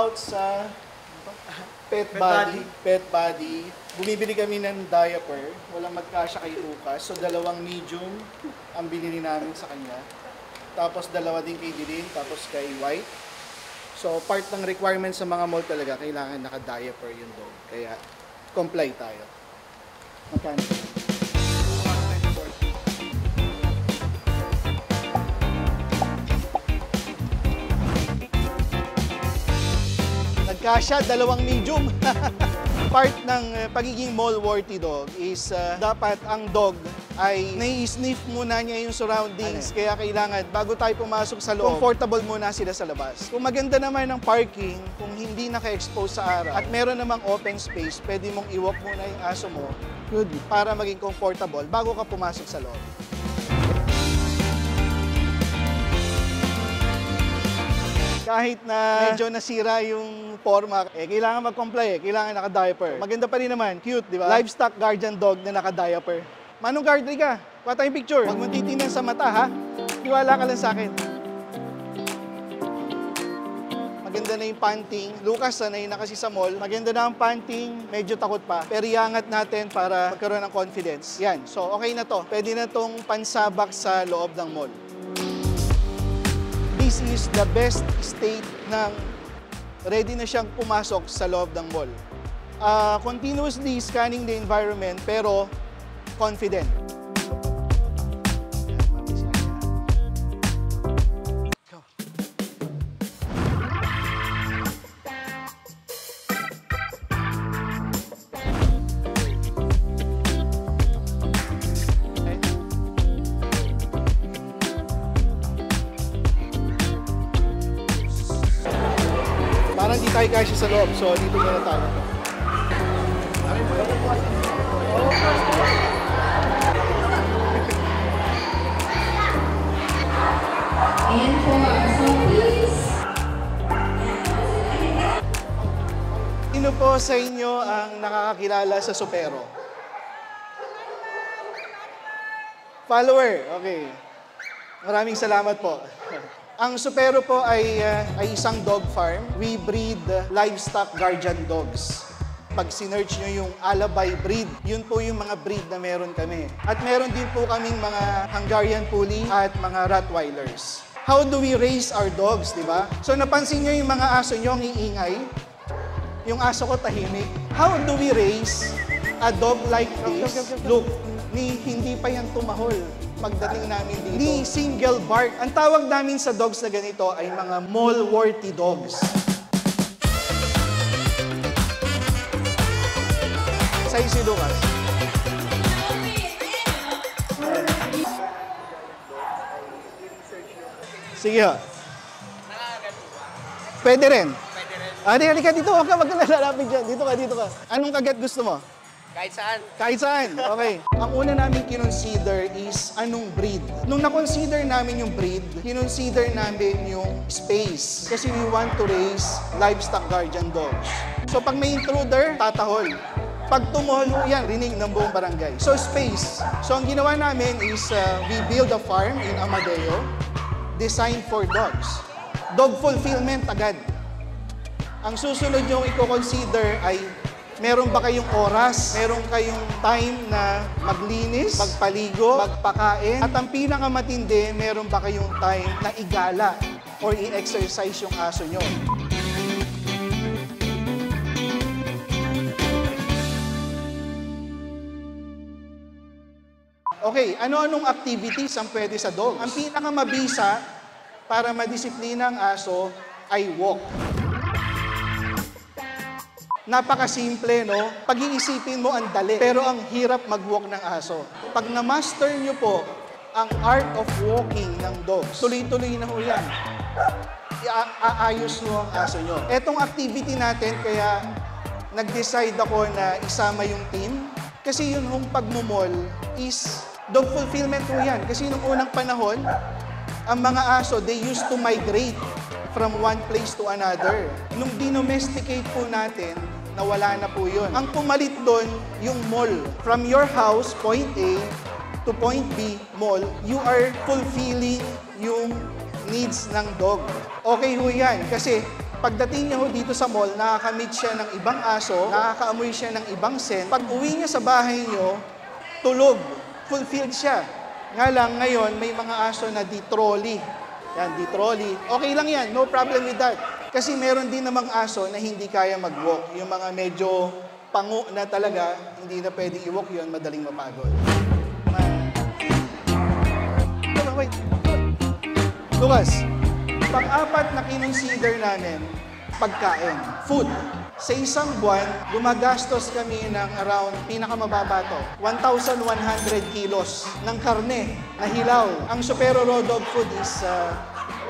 out sa Pet Body. Bumibili kami ng diaper. Walang magkasya kay Lucas. So, 2 medium ang binili namin sa kanya. Tapos, 2 din kay Dilin. Tapos, kay White. So, part ng requirement sa mga mall talaga, kailangan naka-diaper yung dog. Kaya, comply tayo. Magkano? Nagkasya, 2 medium. Part ng pagiging mall-worthy dog is dapat ang dog ay nai-sniff muna niya yung surroundings. Kaya kailangan, bago tayo pumasok sa loob, comfortable muna sila sa labas. Kung maganda naman ang parking, kung hindi naka-expose sa araw, at meron namang open space, pwede mong i-walk muna yung aso mo para maging comfortable bago ka pumasok sa loob. Kahit na medyo nasira yung forma, kailangan mag-comply, kailangan naka-diaper. Maganda pa rin naman, cute, di ba? Livestock guardian dog na naka-diaper. Manong Gardry ka, kuha tayong picture. Huwag mo titingnan sa mata, ha? Tiwala ka lang sa akin. Maganda na yung panting. Lucas, sanay na kasi sa mall. Maganda na ang panting, medyo takot pa. Pero iangat natin para magkaroon ng confidence. Yan, so okay na to. Pwede na tong pansabak sa loob ng mall. This is the best state ng ready na siyang pumasok sa loob ng mall. Continuously scanning the environment pero confident. Parang di tayo kasya sa loob, so dito muna tayo. And for please. Sino po sa inyo ang nakakakilala sa Supero? Follower, okay. Maraming salamat po. Ang Supero po ay isang dog farm. We breed livestock guardian dogs. Pag sinerch nyo yung Alabay breed, yun po yung mga breed na meron kami. At meron din po kaming mga Hungarian Puli at mga Rottweilers. How do we raise our dogs, di ba? So napansin nyo yung mga aso nyo ang iingay. Yung aso ko tahimik. How do we raise a dog like this? Look, hindi pa yan tumahol pagdating namin dito. Ni single bark. Ang tawag namin sa dogs na ganito ay mga mall-worthy dogs. Sa'yo si Lucas. Sige ha. Pwede rin. Halika dito. Huwag ka magkalalapit dyan. Dito ka. Anong kagat gusto mo? Kahit saan. Kahit saan. Okay. Ang una namin kinonsider is anong breed. Nung na-consider namin yung breed, kinonsider namin yung space. Kasi we want to raise livestock guardian dogs. So pag may intruder, tatahol. Pag tumuhol, yan, rinig ng buong barangay. So space. So ang ginawa namin is we build a farm in Amadeo designed for dogs. Dog fulfillment agad. Ang susunod yung i-consider ay meron ba kayong oras? Meron kayong time na maglinis, magpaligo, magpakain? At ang pinakamatindi, meron ba kayong time na igala or i-exercise yung aso nyo? Okay, ano-anong activities ang pwede sa dog? Ang pinakamabisa para madisiplina ang aso ay walk. Napakasimple, no? Pag-iisipin mo ang dali, pero ang hirap mag-walk ng aso. Pag na-master nyo po ang art of walking ng dogs, tuloy-tuloy na ho yan. Aayos mo ang aso nyo. Etong activity natin, kaya nag-decide ako na isama yung team. Kasi yun hong pagmumol is dog fulfillment ho yan. Kasi nung unang panahon, ang mga aso, they used to migrate from one place to another. Nung dinomesticate po natin, nawala na po yun. Ang pumalit doon, yung mall. From your house, point A, to point B, mall, you are fulfilling yung needs ng dog. Okay ho yan, kasi Pagdating niya ho dito sa mall, nakakamit siya ng ibang aso, nakakaamoy siya ng ibang scent. Pag uwi niya sa bahay niyo, tulog, fulfilled siya. Nga lang ngayon, may mga aso na di-trolley. Yan, di-trolley. Okay lang yan, no problem with that. Kasi meron din namang aso na hindi kaya mag-walk. Yung mga medyo pangu na talaga, hindi na pwedeng i-walk yun, madaling mapagod. Wait. Lucas, pang-apat na kinonsider namin, pagkain, food. Sa isang buwan, gumagastos kami ng around, pinakamababa to, 1,100 kilos ng karne na hilaw. Ang Supero Raw Dog Food is,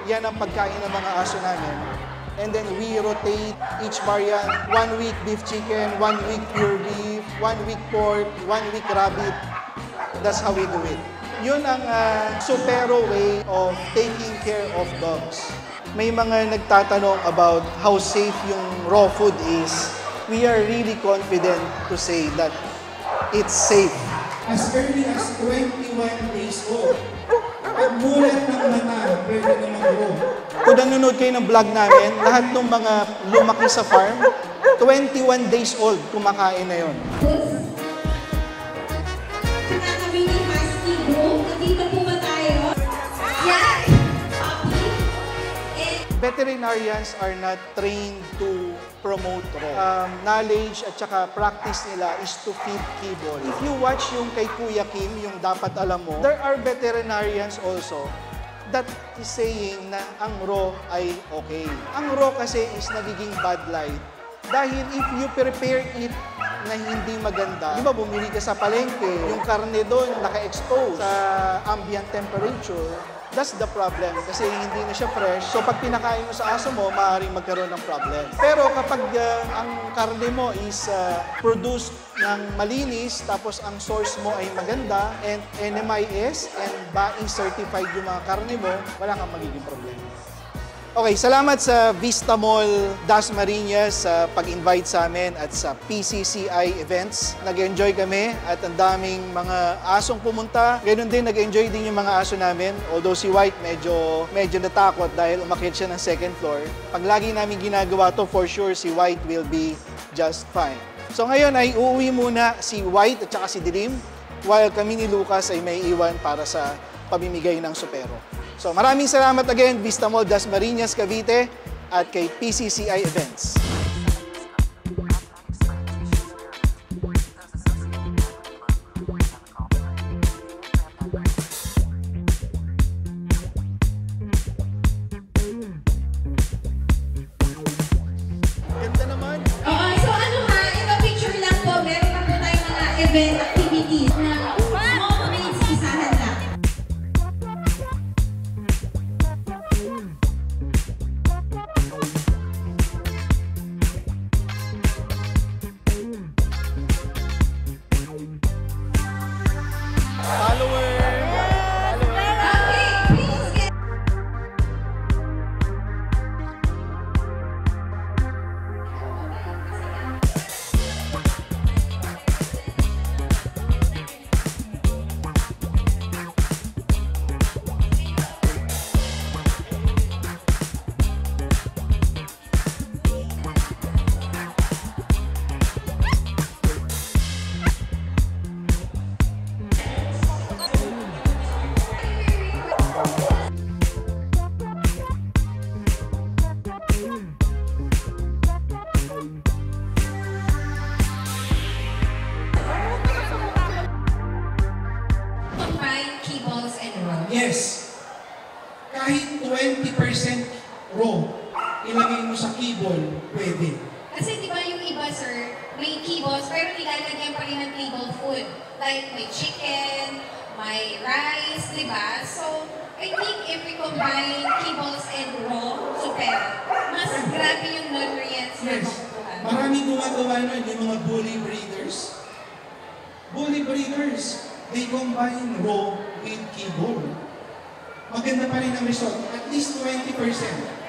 yan ang pagkain ng mga aso namin. And then we rotate each variant. 1 week beef chicken, 1 week pure beef, 1 week pork, 1 week rabbit. That's how we do it. Yun ang Supero way of taking care of dogs. May mga nagtatanong about how safe yung raw food is. We are really confident to say that it's safe. As early as 21 days old. Pag mulat ng mata, pwede naman raw. Kung nanonood kayo ng vlog namin, lahat ng mga lumaki sa farm, 21 days old, kumakain na yun. Kinakabini Husky Group. Nandito po ba tayo? Yan! Puppy. And Veterinarians are not trained to promote raw. Knowledge at saka practice nila is to feed kibble. If you watch yung kay Kuya Kim, yung dapat alam mo, there are veterinarians also that is saying na ang raw ay okay. Ang raw kasi is nagiging bad light. Dahil if you prepare it na hindi maganda, di ba bumili ka sa palengke, yung karne doon naka-expose sa ambient temperature, that's the problem kasi hindi na siya fresh. So pag pinakain mo sa aso mo, maaaring magkaroon ng problem. Pero kapag ang karne mo is produced ng malinis, tapos ang source mo ay maganda, and NMIS and BAI certified yung mga karne mo, wala kang magiging problema. Okay, salamat sa Vista Mall Dasmariñas sa pag-invite sa amin at sa PCCI events. Nag-enjoy kami at ang daming mga asong pumunta. Ganun din, nag-enjoy din yung mga aso namin. Although si White medyo natakot dahil umakyat siya ng second floor. Pag lagi namin ginagawa to, for sure si White will be just fine. So ngayon ay uuwi muna si White at saka si Dilim while kami ni Lucas ay may iwan para sa pamimigay ng Supero. So maraming salamat again, Vista Mall Dasmariñas, Cavite at kay PCCI Events. Ganda naman. Oo, so ano ha, ito picture lang po. Meron pa po tayong mga event activities na small minutes, isahan lang. Okay, please get combine kibbles and rolls. Yes. Kahit 20% raw, ilagay mo sa kibble, pwede. Kasi di ba yung iba, sir, may kibbles, pero nilalagyan pa rin ng table food. Like may chicken, may rice, di ba? So, I think if we combine kibbles and raw, super, mas grabe yung nutrients na Yes. makukuha. Maraming gumagawa nun, yung mga bully breeders. Bully breeders, they combine raw with kibble. Maganda pa rin ang result. At least 20%.